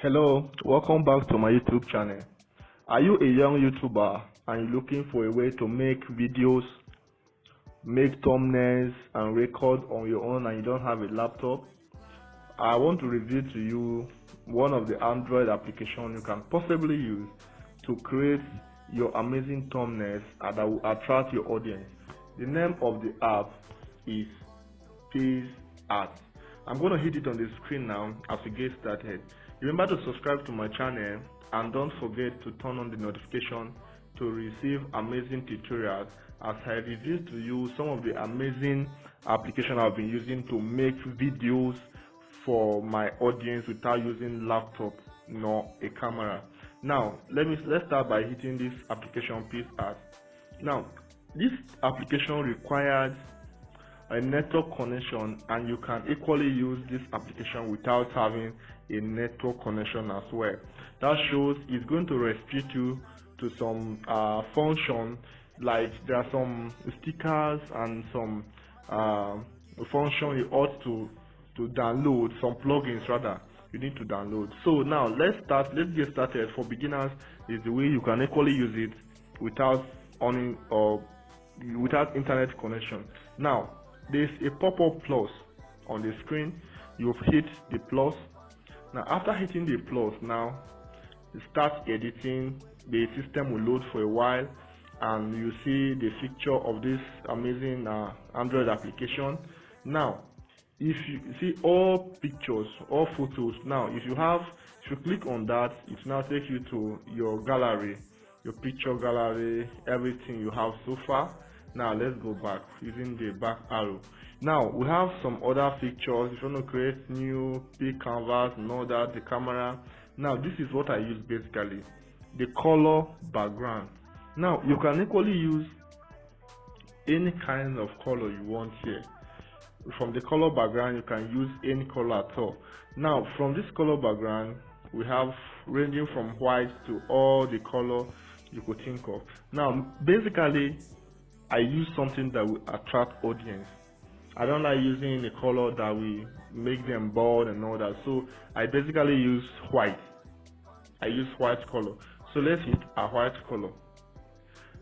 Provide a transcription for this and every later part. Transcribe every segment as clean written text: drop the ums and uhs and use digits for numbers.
Hello, welcome back to my YouTube channel. Are you a young YouTuber and you're looking for a way to make videos, make thumbnails and record on your own and you don't have a laptop? I want to reveal to you one of the Android applications you can possibly use to create your amazing thumbnails and that will attract your audience. The name of the app is PicArt. I'm going to hit it on the screen now as we get started. Remember to subscribe to my channel and don't forget to turn on the notification to receive amazing tutorials as I reveal to you some of the amazing applications I've been using to make videos for my audience without using laptop nor a camera. Now let's start by hitting this application PicArt. Now this application requires a network connection, and you can equally use this application without having a network connection as well. That shows it's going to restrict you to some function, like there are some stickers and some function you ought to download, some plugins rather you need to download. So now let's get started. For beginners is the way you can equally use it without owning or without internet connection. Now there's a pop-up plus on the screen. You've hit the plus. Now after hitting the plus, now start editing. The system will load for a while and you see the picture of this amazing Android application. Now if you see all pictures, all photos, now if you click on that, it now takes you to your gallery, your picture gallery, everything you have so far. Now let's go back using the back arrow. Now we have some other features. If you want to create new big canvas and all that, the camera. Now this is what I use basically, the color background. Now you can equally use any kind of color you want here. From the color background you can use any color at all. Now from this color background we have ranging from white to all the color you could think of. Now basically I use something that will attract audience. I don't like using a color that will make them bored and all that. So I basically use white. I use white color. So let's hit a white color.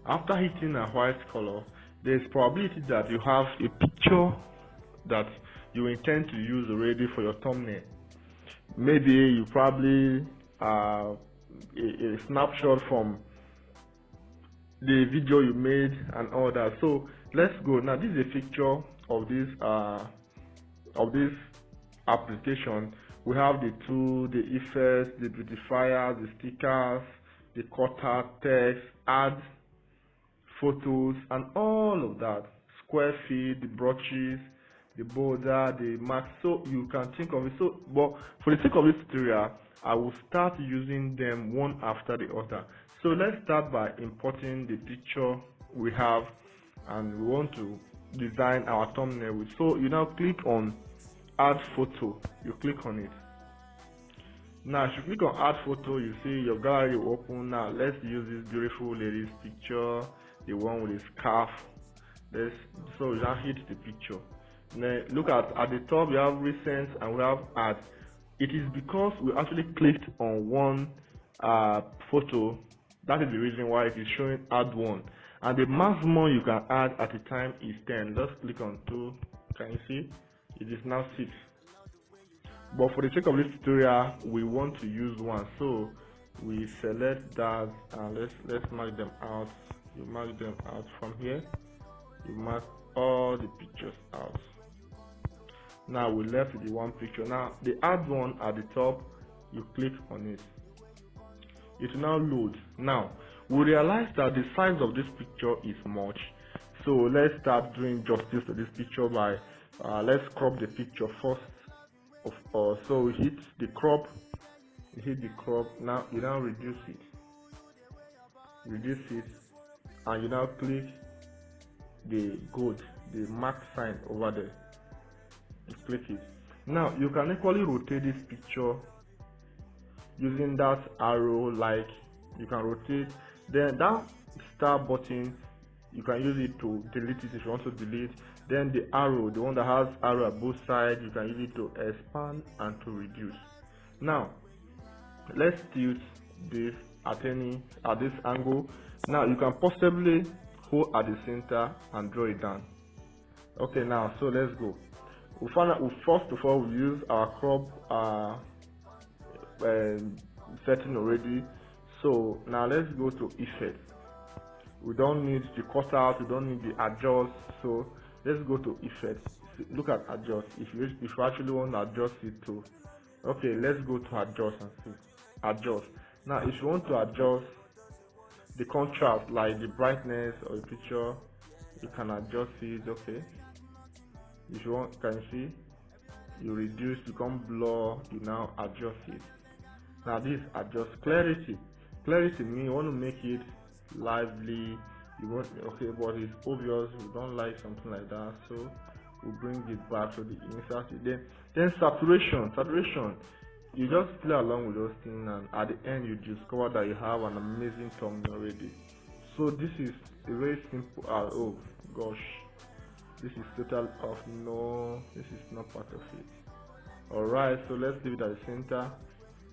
After hitting a white color, there's probability that you have a picture that you intend to use already for your thumbnail. Maybe you probably a snapshot from the video you made and all that. So let's go. Now this is a picture of this application. We have the tool, the effects, the beautifiers, the stickers, the cutter, text, add photos and all of that, square feet, the brushes, the border, the mark. So you can think of it. So but for the sake of this tutorial, I will start using them one after the other. So let's start by importing the picture we have and we want to design our thumbnail with. So you now click on add photo, you click on it. Now if you click on add photo, you see your gallery will open. Now let's use this beautiful lady's picture, the one with the scarf. So you now hit the picture. Now look at the top, you have recent and we have add. It is because we actually clicked on one photo. That is the reason why it is showing add one, and the maximum you can add at a time is 10. Just click on 2. Can you see? It is now 6. But for the sake of this tutorial, we want to use 1. So we select that and let's mark them out. You mark them out from here. You mark all the pictures out. Now we left with the one picture. Now the add one at the top, you click on it. It will now load. Now we realize that the size of this picture is much, so let's start doing justice to this picture by let's crop the picture first. So we hit the crop. Now you now reduce it, and you now click the gold, the mark sign over there. You click it. Now you can equally rotate this picture using that arrow, like you can rotate. Then that star button, you can use it to delete it if you want to delete. Then the arrow, the one that has arrow at both sides, you can use it to expand and to reduce. Now let's tilt this at this angle. Now you can possibly hold at the center and draw it down. Okay, now so let's go. First of all, we use our crop setting already. So now let's go to effects. We don't need the cut out, we don't need the adjust. So let's go to effects. Look at adjust. If you actually want to adjust it to, okay, let's go to adjust and see. Adjust. Now if you want to adjust the contrast, like the brightness of the picture, you can adjust it. Okay, if you want, can you see, you reduce, become blur, you now adjust it. Now this adjust clarity. Clarity means you want to make it lively, you want, okay, but it's obvious we don't like something like that, so we'll bring it back to the insert. Then saturation, you just play along with those things, and at the end you discover that you have an amazing thumbnail already. So this is a very simple, oh gosh, this is total off. No, this is not part of it. Alright, so let's leave it at the center.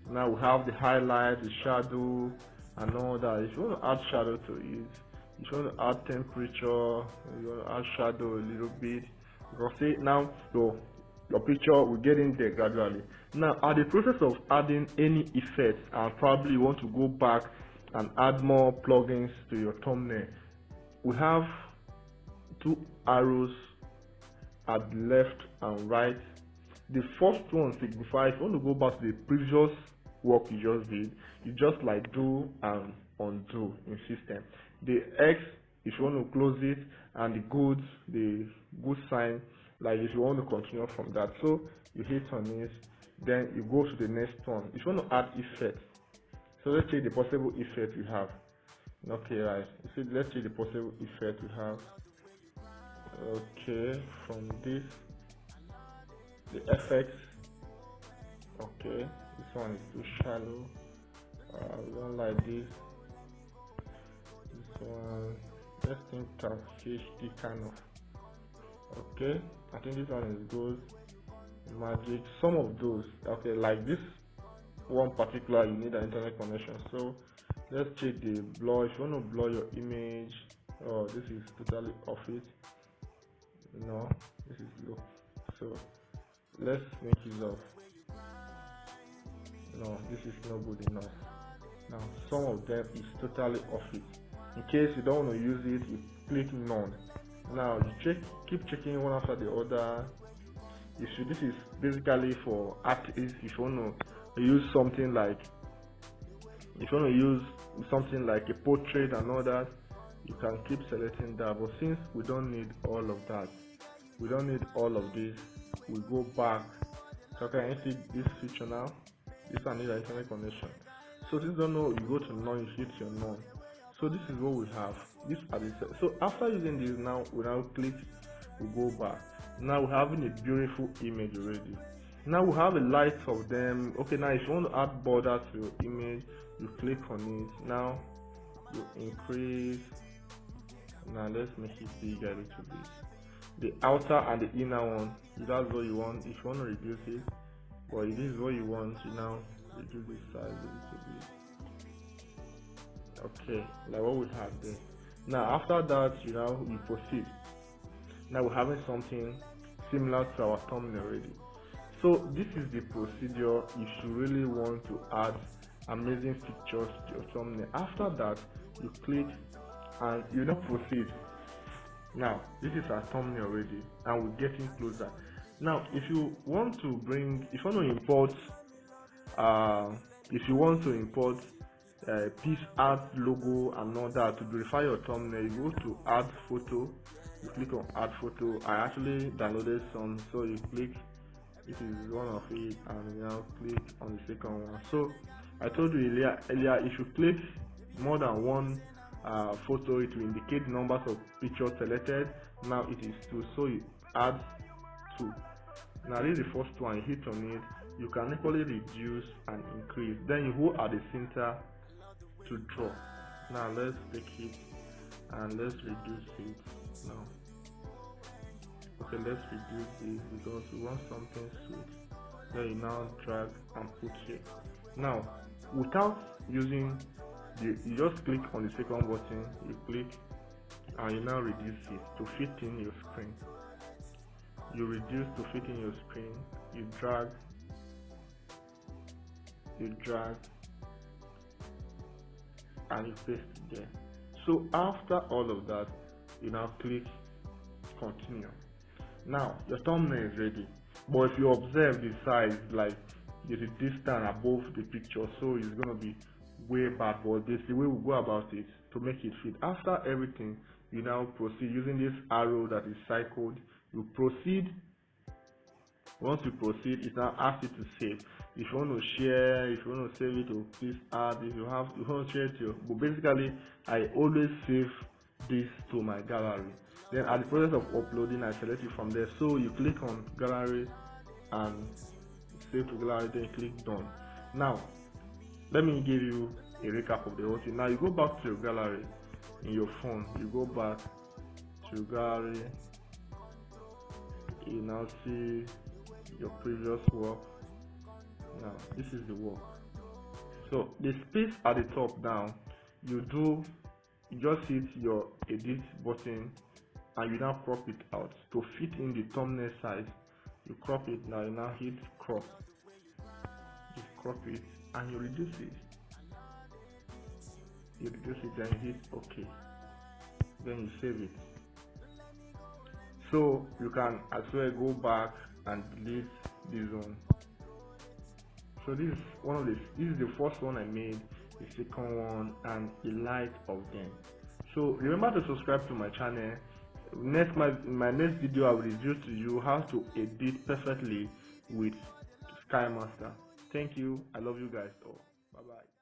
Now we have the highlight, the shadow, and all that. If you want to add shadow to it, if you want to add temperature, you want to add shadow a little bit, because see now your picture will get in there gradually. Now at the process of adding any effects, and probably you want to go back and add more plugins to your thumbnail, we have two arrows at the left and right. The first one signifies if you want to go back to the previous work you just did, you just like do and undo in system. The X if you want to close it, and the good sign, like if you want to continue from that. So you hit on this, then you go to the next one. If you want to add effect, so let's check the possible effect you have. Okay, right. So let's check the possible effect we have. Okay, from this, the effects. Okay, this one is too shallow. We don't like this. This one, let's think of HD kind of. Okay, I think this one is good. Magic, some of those. Okay, like this one particular, you need an internet connection. So let's check the blur. If you want to blur your image, oh, this is totally off it. No, this is low. So let's make it off. No, this is not good enough. Now some of them is totally off it. In case you don't want to use it, you click none. Now you keep checking one after the other. This is basically for artists. If you want to use something like, a portrait and all that, you can keep selecting that. But since we don't need all of that, we don't need all of this, we go back. So can you see this feature now? This one needs an internet connection. So since you don't know, you go to none, you hit your none. So this is what we have. This are the, so after using this, now we click, we go back. Now we're having a beautiful image already. Now we have a light of them. Okay, now if you want to add border to your image, you click on it. Now you increase. Now let's make it bigger a little bit. The outer and the inner one, if that's what you want. If you want to reduce it, but if this is what you want, you now reduce the size a little bit. Okay, like what we have there. Now after that, you proceed. Now we're having something similar to our thumbnail already. So this is the procedure if you really want to add amazing pictures to your thumbnail. After that, you click and you now proceed. Now this is our thumbnail already, and we're getting closer. Now if you want to import PicArt logo and all that to verify your thumbnail, you go to add photo. You click on add photo. I actually downloaded some, so you click, this is one of it, and you now click on the second one. So I told you earlier, if you click more than one photo, it will indicate the numbers of pictures selected. Now it is 2, so you add 2. Now this is the first one, you hit on it. You can equally reduce and increase. Then you hold at the center to draw. Now let's take it and let's reduce it now. Okay, let's reduce this because we want something sweet. Then you now drag and put here. Now without using you just click on the second button, you click and you now reduce it to fit in your screen. You reduce to fit in your screen, you drag, and you paste it there. So after all of that, you now click continue. Now your thumbnail is ready, but if you observe the size, like there's a distance above the picture, so it's going to be way bad. But this is the way we go about it to make it fit. After everything, you now proceed using this arrow that is cycled. You proceed. Once you proceed, it now asks you to save. If you want to share, if you want to save it, to please add. If you want to share it, but basically I always save this to my gallery. Then at the process of uploading, I select it from there. So you click on gallery and save to gallery, then you click done. Now let me give you a recap of the whole thing. Now you go back to your gallery in your phone, you go back to gallery, you now see your previous work. Now this is the work. So the space at the top down, you just hit your edit button and you now crop it out to fit in the thumbnail size. You crop it. Now you now hit crop, you crop it and you reduce it. You reduce it and hit OK. Then you save it. So you can as well go back and delete this one. So this is this is the first one I made, the second one, and a lot of them. So remember to subscribe to my channel. In my next video, I will reveal to you how to edit perfectly with Sky Master. Thank you. I love you guys all. Bye bye.